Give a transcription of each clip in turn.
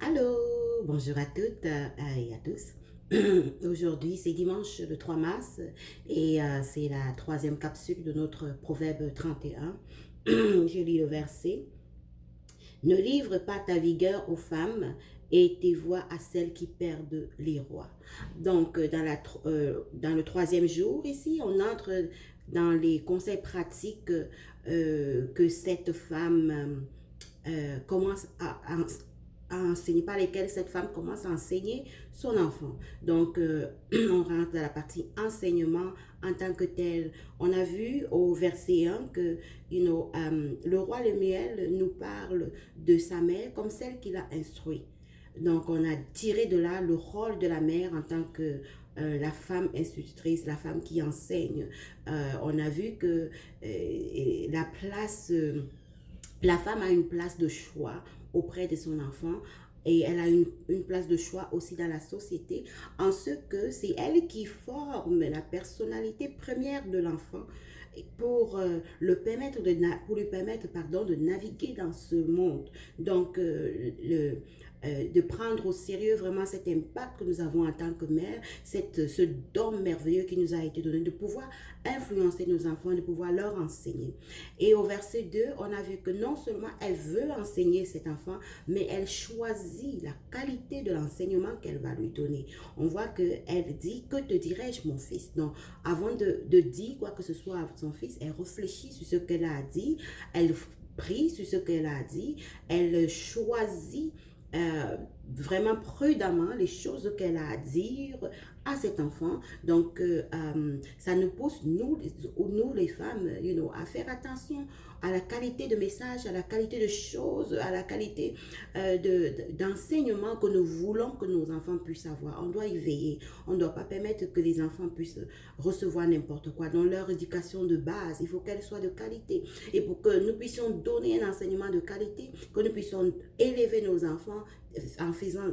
Allô, bonjour à toutes et à tous. Aujourd'hui, c'est dimanche le 3 mars et c'est la troisième capsule de notre proverbe 31. Je lis le verset. Ne livre pas ta vigueur aux femmes et tes voix à celles qui perdent les rois. Donc, dans le troisième jour, ici, on entre dans les conseils pratiques que cette femme commence à enseigner, par lesquels cette femme commence à enseigner son enfant. Donc, on rentre dans la partie enseignement en tant que tel. On a vu au verset 1 que le roi Lemuel nous parle de sa mère comme celle qu'il a instruit. Donc, on a tiré de là le rôle de la mère en tant que la femme institutrice, la femme qui enseigne. On a vu que la femme a une place de choix auprès de son enfant et elle a une place de choix aussi dans la société en ce que c'est elle qui forme la personnalité première de l'enfant pour, pour lui permettre de naviguer dans ce monde. Donc, de prendre au sérieux vraiment cet impact que nous avons en tant que mère, ce don merveilleux qui nous a été donné, de pouvoir influencer nos enfants, de pouvoir leur enseigner. Et au verset 2, on a vu que non seulement elle veut enseigner cet enfant, mais elle choisit la qualité de l'enseignement qu'elle va lui donner. On voit qu'elle dit, que te dirais-je mon fils? Donc, avant de dire quoi que ce soit à son fils, elle réfléchit sur ce qu'elle a dit, elle prie sur ce qu'elle a dit, elle choisit vraiment prudemment les choses qu'elle a à dire à cet enfant. Donc, ça nous pousse, nous les femmes, à faire attention à la qualité de message, à la qualité de choses, à la qualité d'enseignement que nous voulons que nos enfants puissent avoir. On doit y veiller. On ne doit pas permettre que les enfants puissent recevoir n'importe quoi. Dans leur éducation de base, il faut qu'elle soit de qualité. Et pour que nous puissions donner un enseignement de qualité, que nous puissions élever nos enfants en faisant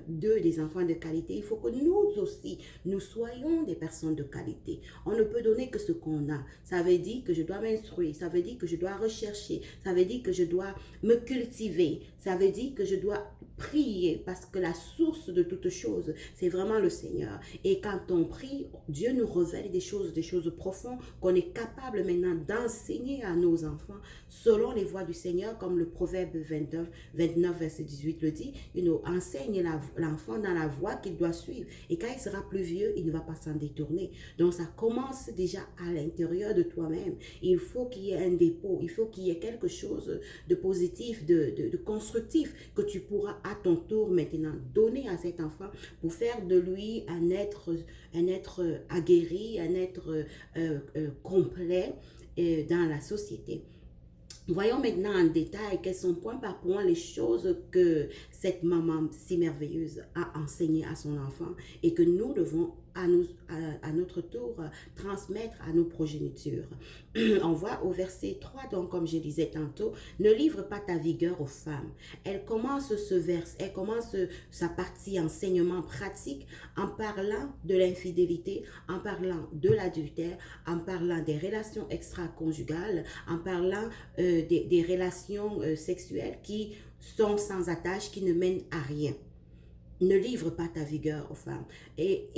d'eux des enfants de qualité, il faut que nous aussi, nous soyons des personnes de qualité. On ne peut donner que ce qu'on a. Ça veut dire que je dois m'instruire, ça veut dire que je dois rechercher, ça veut dire que je dois me cultiver, ça veut dire que je dois prier parce que la source de toutes choses, c'est vraiment le Seigneur. Et quand on prie, Dieu nous révèle des choses profondes qu'on est capable maintenant d'enseigner à nos enfants selon les voies du Seigneur, comme le Proverbe 29 verset 18 le dit. Enseigne l'enfant dans la voie qu'il doit suivre. Et quand il sera plus vieux, il ne va pas s'en détourner. Donc ça commence déjà à l'intérieur de toi-même. Il faut qu'il y ait un dépôt, il faut qu'il y ait quelque chose de positif, de constructif que tu pourras à ton tour maintenant donner à cet enfant pour faire de lui un être aguerri, un être complet dans la société. Voyons maintenant en détail quelles sont point par point les choses que cette maman si merveilleuse a enseignées à son enfant et que nous devons à notre tour transmettre à nos progénitures. On voit au verset 3, donc comme je disais tantôt, ne livre pas ta vigueur aux femmes. Elle commence sa partie enseignement pratique en parlant de l'infidélité, en parlant de l'adultère, en parlant des relations extra-conjugales, en parlant des relations sexuelles qui sont sans attache, qui ne mènent à rien. Ne livre pas ta vigueur aux femmes. Et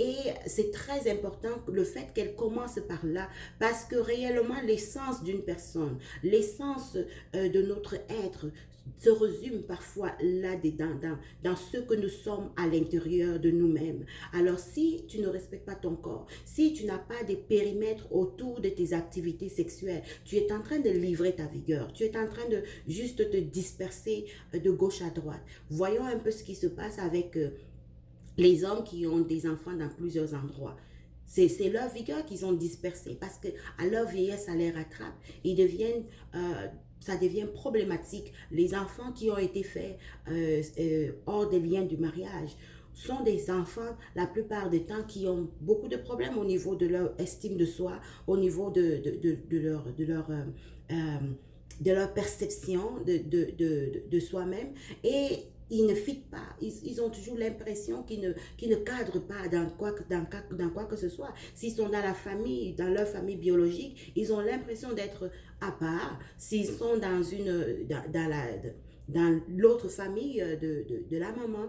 c'est très important le fait qu'elle commence par là, parce que réellement l'essence d'une personne, l'essence de notre être se résume parfois là-dedans, dans ce que nous sommes à l'intérieur de nous-mêmes. Alors si tu ne respectes pas ton corps, si tu n'as pas des périmètres autour de tes activités sexuelles, tu es en train de livrer ta vigueur, tu es en train de juste te disperser de gauche à droite. Voyons un peu ce qui se passe avec les hommes qui ont des enfants dans plusieurs endroits. C'est leur vigueur qu'ils ont dispersée parce que à leur vieillesse, ça les rattrape. Ça devient problématique. Les enfants qui ont été faits hors des liens du mariage sont des enfants, la plupart du temps, qui ont beaucoup de problèmes au niveau de leur estime de soi, au niveau de leur perception de soi-même. Et ils ne fitent pas. Ils ont toujours l'impression qu'ils ne cadrent pas dans quoi que ce soit. S'ils sont dans la famille, dans leur famille biologique, ils ont l'impression d'être à part. S'ils sont dans l'autre famille de la maman,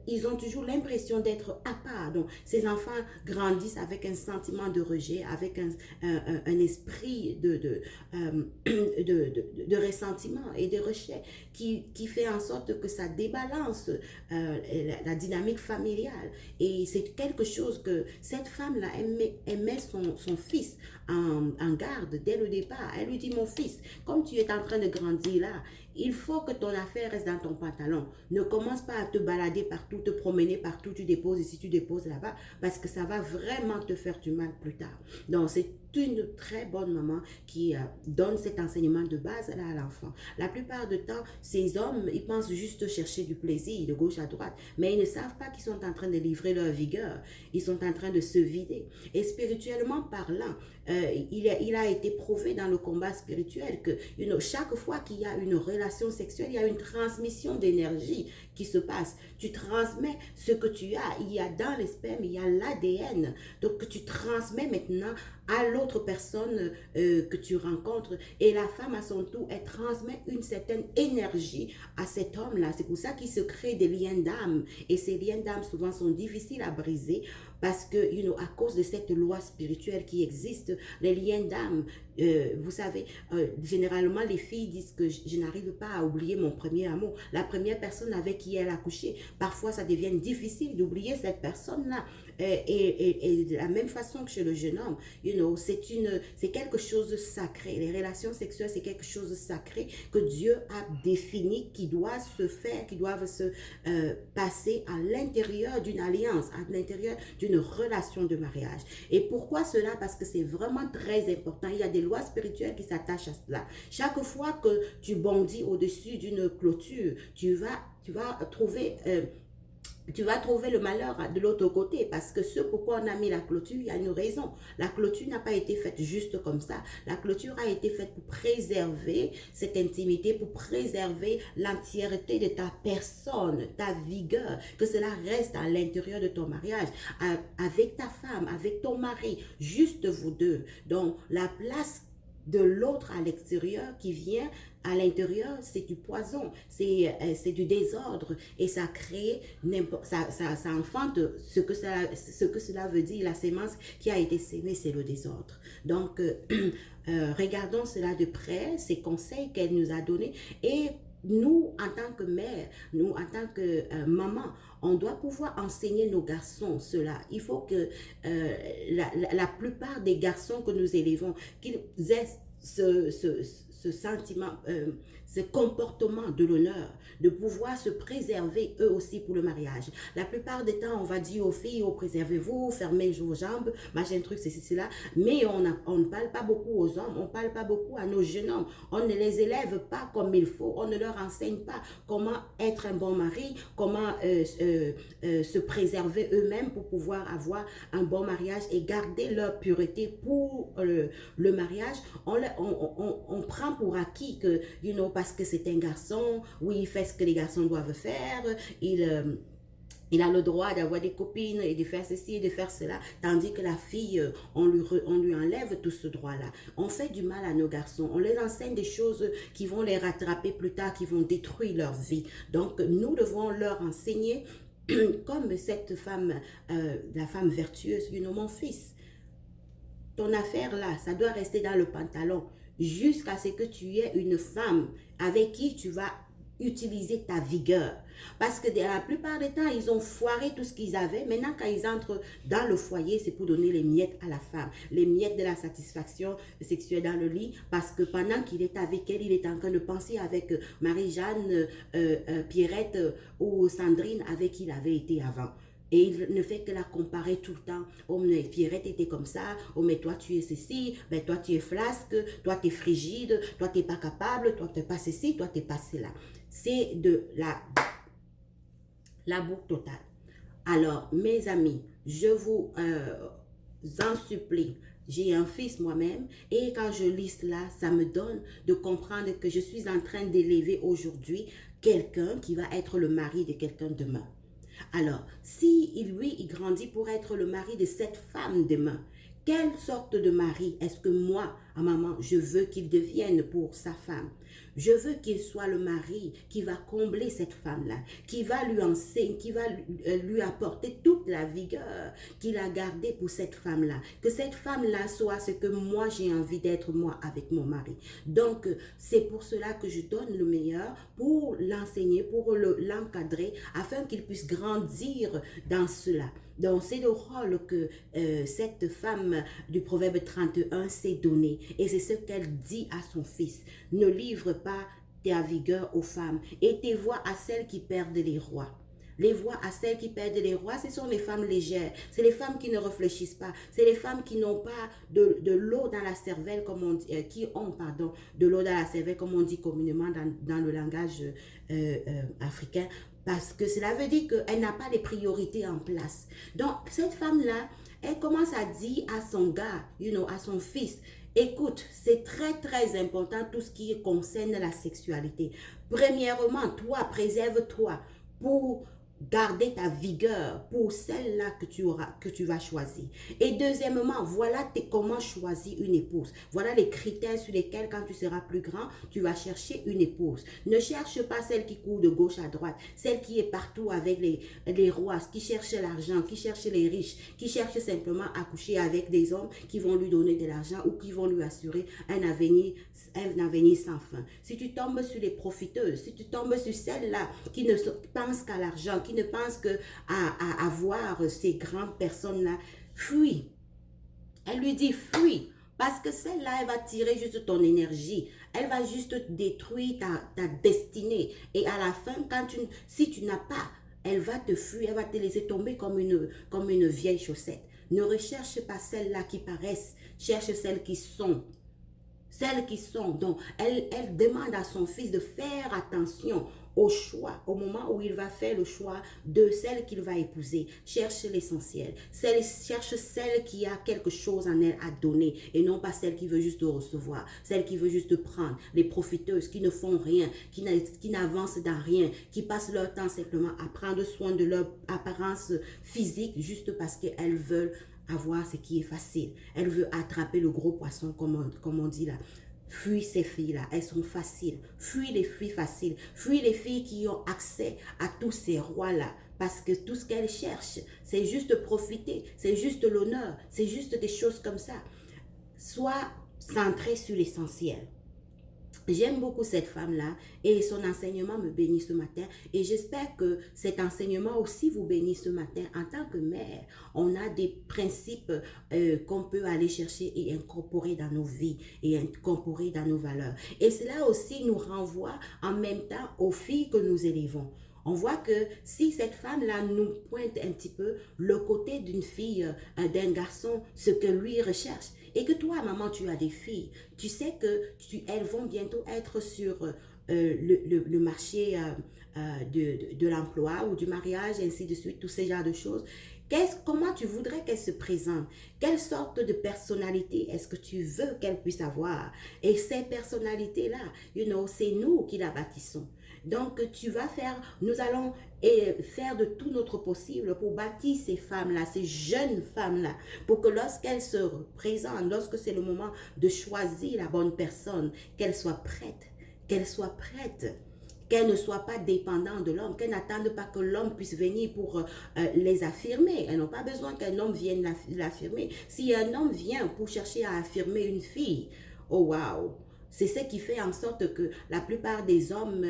ils ont toujours l'impression d'être à part. Donc, ces enfants grandissent avec un sentiment de rejet, avec un esprit de ressentiment et de rejet qui fait en sorte que ça débalance la dynamique familiale. Et c'est quelque chose que cette femme-là aimait son fils en garde dès le départ. Elle lui dit, mon fils, comme tu es en train de grandir là, il faut que ton affaire reste dans ton pantalon. Ne commence pas à te balader partout, te promener partout, tu déposes ici, tu déposes là-bas, parce que ça va vraiment te faire du mal plus tard. Donc, c'est une très bonne maman qui donne cet enseignement de base là, à l'enfant. La plupart du temps, ces hommes, ils pensent juste chercher du plaisir de gauche à droite, mais ils ne savent pas qu'ils sont en train de livrer leur vigueur. Ils sont en train de se vider. Et spirituellement parlant, il a été prouvé dans le combat spirituel que chaque fois qu'il y a une relation sexuelle, il y a une transmission d'énergie qui se passe. Tu transmets ce que tu as. Il y a dans les spermes, il y a l'ADN. Donc, tu transmets maintenant à l'autre personne que tu rencontres. Et la femme, à son tour, elle transmet une certaine énergie à cet homme-là. C'est pour ça qu'il se crée des liens d'âme. Et ces liens d'âme, souvent, sont difficiles à briser parce que, à cause de cette loi spirituelle qui existe, les liens d'âme, vous savez, généralement, les filles disent que je n'arrive pas à oublier mon premier amour. La première personne avec qui elle a couché, parfois, ça devient difficile d'oublier cette personne-là. Et de la même façon que chez le jeune homme, c'est quelque chose de sacré. Les relations sexuelles, c'est quelque chose de sacré que Dieu a défini, qui doit se faire, qui doivent se passer à l'intérieur d'une alliance, à l'intérieur d'une relation de mariage. Et pourquoi cela? Parce que c'est vraiment très important. Il y a des lois spirituelles qui s'attachent à cela. Chaque fois que tu bondis au-dessus d'une clôture, tu vas trouver le malheur de l'autre côté, parce que ce pourquoi on a mis la clôture, il y a une raison. La clôture n'a pas été faite juste comme ça. La clôture a été faite pour préserver cette intimité, pour préserver l'entièreté de ta personne, ta vigueur, que cela reste à l'intérieur de ton mariage, avec ta femme, avec ton mari, juste vous deux. Donc, la place de l'autre à l'extérieur qui vient à l'intérieur, c'est du poison, c'est du désordre, et ça crée, ça enfante ce que cela veut dire. La sémence qui a été sémée, c'est le désordre. Donc, regardons cela de près, ces conseils qu'elle nous a donnés, et nous, en tant que mère, nous, en tant que maman, on doit pouvoir enseigner nos garçons cela. Il faut que la plupart des garçons que nous élevons, qu'ils aient ce sentiment, ce comportement de l'honneur, de pouvoir se préserver eux aussi pour le mariage. La plupart des temps, on va dire aux filles, oh, préservez-vous, fermez vos jambes, machin truc, c'est cela. Mais on ne parle pas beaucoup aux hommes, on ne parle pas beaucoup à nos jeunes hommes. On ne les élève pas comme il faut, on ne leur enseigne pas comment être un bon mari, comment se préserver eux-mêmes pour pouvoir avoir un bon mariage et garder leur pureté pour le mariage. On prend pour acquis que, parce que c'est un garçon, oui, il fait ce que les garçons doivent faire, il a le droit d'avoir des copines et de faire ceci et de faire cela, tandis que la fille, on lui enlève tout ce droit-là. On fait du mal à nos garçons, on les enseigne des choses qui vont les rattraper plus tard, qui vont détruire leur vie. Donc, nous devons leur enseigner, comme cette femme, la femme vertueuse, mon fils, ton affaire là, ça doit rester dans le pantalon jusqu'à ce que tu aies une femme avec qui tu vas utiliser ta vigueur. Parce que la plupart des temps, ils ont foiré tout ce qu'ils avaient. Maintenant, quand ils entrent dans le foyer, c'est pour donner les miettes à la femme. Les miettes de la satisfaction sexuelle dans le lit. Parce que pendant qu'il est avec elle, il est en train de penser avec Marie-Jeanne, Pierrette ou Sandrine, avec qui il avait été avant. Et il ne fait que la comparer tout le temps. Oh, mais Pierrette était comme ça. Oh, mais toi, tu es ceci. Mais toi, tu es flasque. Toi, tu es frigide. Toi, tu n'es pas capable. Toi, tu n'es pas ceci. Toi, tu n'es pas cela. C'est de la boucle totale. Alors, mes amis, je vous en supplie. J'ai un fils moi-même, et quand je lis cela, ça me donne de comprendre que je suis en train d'élever aujourd'hui quelqu'un qui va être le mari de quelqu'un demain. Alors, si lui, il grandit pour être le mari de cette femme demain, quelle sorte de mari est-ce que moi, à maman, je veux qu'il devienne pour sa femme. Je veux qu'il soit le mari qui va combler cette femme-là, qui va lui enseigner, qui va lui apporter toute la vigueur qu'il a gardée pour cette femme-là. Que cette femme-là soit ce que moi j'ai envie d'être moi avec mon mari. Donc, c'est pour cela que je donne le meilleur pour l'enseigner, pour l'encadrer, afin qu'il puisse grandir dans cela. Donc, c'est le rôle que cette femme du Proverbe 31 s'est donné. Et c'est ce qu'elle dit à son fils. Ne livre pas ta vigueur aux femmes et tes voix à celles qui perdent les rois. Les voix à celles qui perdent les rois, ce sont les femmes légères. C'est les femmes qui ne réfléchissent pas. C'est les femmes qui n'ont pas de l'eau dans la cervelle, comme on dit, qui ont, pardon, de l'eau dans la cervelle, comme on dit communément dans le langage africain. Parce que cela veut dire qu'elle n'a pas les priorités en place. Donc, cette femme-là, elle commence à dire à son gars, à son fils, écoute, c'est très très important tout ce qui concerne la sexualité. Premièrement, toi, préserve-toi pour garder ta vigueur pour celle-là que tu vas choisir. Et deuxièmement, voilà comment choisir une épouse. Voilà les critères sur lesquels, quand tu seras plus grand, tu vas chercher une épouse. Ne cherche pas celle qui court de gauche à droite, celle qui est partout avec les rois, qui cherche l'argent, qui cherche les riches, qui cherche simplement à coucher avec des hommes qui vont lui donner de l'argent ou qui vont lui assurer un avenir sans fin. Si tu tombes sur les profiteuses, si tu tombes sur celles-là qui ne pensent qu'à l'argent, qui ne pense qu'à avoir ces grandes personnes-là, fuis. Elle lui dit fuis. Parce que celle-là, elle va tirer juste ton énergie. Elle va juste détruire ta destinée. Et à la fin, si tu n'as pas, elle va te fuir, elle va te laisser tomber comme une vieille chaussette. Ne recherche pas celles-là qui paraissent, cherche celles qui sont. Celles qui sont. Donc, elle demande à son fils de faire attention au choix, au moment où il va faire le choix de celle qu'il va épouser. Cherche l'essentiel. Cherche celle qui a quelque chose en elle à donner et non pas celle qui veut juste recevoir, celle qui veut juste prendre. Les profiteuses qui ne font rien, qui n'avancent dans rien, qui passent leur temps simplement à prendre soin de leur apparence physique juste parce qu'elles veulent avoir ce qui est facile. Elle veut attraper le gros poisson, comme on dit là. Fuis ces filles-là, elles sont faciles. Fuis les filles faciles. Fuis les filles qui ont accès à tous ces rois-là. Parce que tout ce qu'elles cherchent, c'est juste profiter, c'est juste l'honneur, c'est juste des choses comme ça. Sois centré sur l'essentiel. J'aime beaucoup cette femme-là et son enseignement me bénit ce matin et j'espère que cet enseignement aussi vous bénit ce matin. En tant que mère, on a des principes qu'on peut aller chercher et incorporer dans nos vies et incorporer dans nos valeurs. Et cela aussi nous renvoie en même temps aux filles que nous élevons. On voit que si cette femme-là nous pointe un petit peu le côté d'une fille, d'un garçon, ce que lui recherche, et que toi, maman, tu as des filles, tu sais que elles vont bientôt être sur le marché de l'emploi ou du mariage, ainsi de suite, tous ces genres de choses. Comment tu voudrais qu'elle se présente? Quelle sorte de personnalité est-ce que tu veux qu'elle puisse avoir? Et ces personnalités-là, c'est nous qui la bâtissons. Donc, nous allons faire de tout notre possible pour bâtir ces femmes-là, ces jeunes femmes-là, pour que lorsqu'elles se présentent, lorsque c'est le moment de choisir la bonne personne, qu'elles soient prêtes, qu'elles ne soient pas dépendantes de l'homme, qu'elles n'attendent pas que l'homme puisse venir pour les affirmer. Elles n'ont pas besoin qu'un homme vienne l'affirmer. Si un homme vient pour chercher à affirmer une fille, oh waouh! C'est ce qui fait en sorte que la plupart des hommes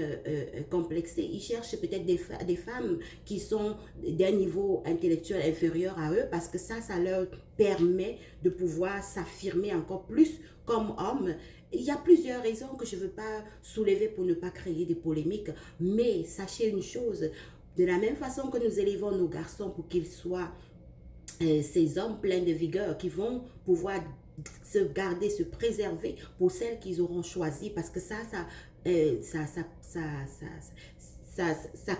complexés, ils cherchent peut-être des femmes qui sont d'un niveau intellectuel inférieur à eux parce que ça leur permet de pouvoir s'affirmer encore plus comme homme. Il y a plusieurs raisons que je ne veux pas soulever pour ne pas créer des polémiques, mais sachez une chose, de la même façon que nous élevons nos garçons pour qu'ils soient ces hommes pleins de vigueur qui vont pouvoir se garder, se préserver pour celles qu'ils auront choisies parce que ça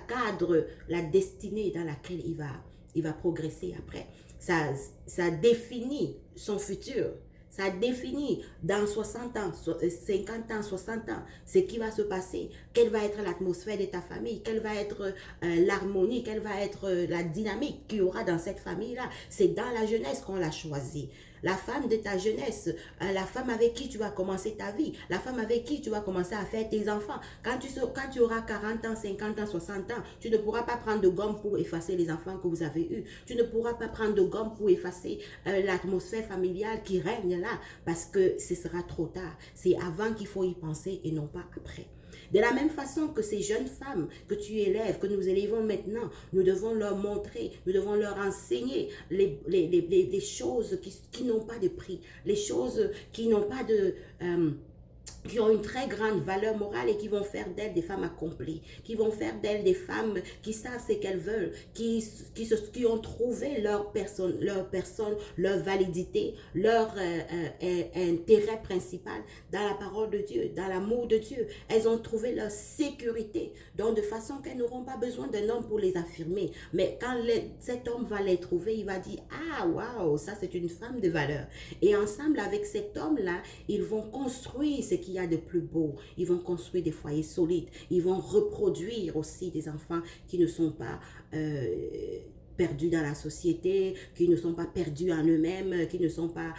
cadre la destinée dans laquelle il va progresser après. Ça définit son futur. Ça définit dans 60 ans, 50 ans, 60 ans, ce qui va se passer, quelle va être l'atmosphère de ta famille, quelle va être l'harmonie, quelle va être la dynamique qu'il y aura dans cette famille-là. C'est dans la jeunesse qu'on l'a choisi. la femme de ta jeunesse, la femme avec qui tu vas commencer ta vie, la femme avec qui tu vas commencer à faire tes enfants. Quand tu auras 40 ans, 50 ans, 60 ans, tu ne pourras pas prendre de gomme pour effacer les enfants que vous avez eus. Tu ne pourras pas prendre de gomme pour effacer l'atmosphère familiale qui règne là, parce que ce sera trop tard. C'est avant qu'il faut y penser et non pas après. De la même façon que ces jeunes femmes que tu élèves, que nous élevons maintenant, nous devons leur montrer, nous devons leur enseigner les choses qui n'ont pas de prix, les choses qui n'ont pas de... qui ont une très grande valeur morale et qui vont faire d'elles des femmes accomplies, qui vont faire d'elles des femmes qui savent ce qu'elles veulent, qui ont trouvé leur personne, leur validité, leur intérêt principal dans la parole de Dieu, dans l'amour de Dieu. Elles ont trouvé leur sécurité, donc de façon qu'elles n'auront pas besoin d'un homme pour les affirmer. Mais quand cet homme va les trouver, il va dire, ah, waouh, ça c'est une femme de valeur. Et ensemble avec cet homme-là, ils vont construire ce qu'il y a de plus beau. Ils vont construire des foyers solides. Ils vont reproduire aussi des enfants qui ne sont pas perdus dans la société, qui ne sont pas perdus en eux-mêmes, qui ne sont pas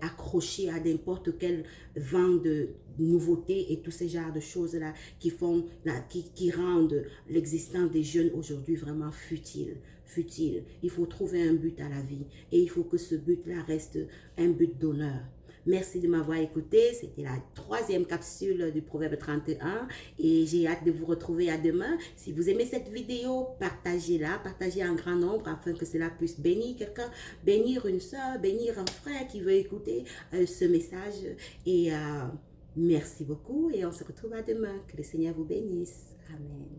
accrochés à n'importe quel vent de nouveautés et tous ces genres de choses-là qui rendent l'existence des jeunes aujourd'hui vraiment futile. Il faut trouver un but à la vie et il faut que ce but-là reste un but d'honneur. Merci de m'avoir écouté. C'était la 3e capsule du Proverbe 31 et j'ai hâte de vous retrouver à demain. Si vous aimez cette vidéo, partagez-la, partagez en grand nombre afin que cela puisse bénir quelqu'un, bénir une soeur, bénir un frère qui veut écouter ce message. Et merci beaucoup et on se retrouve à demain. Que le Seigneur vous bénisse. Amen.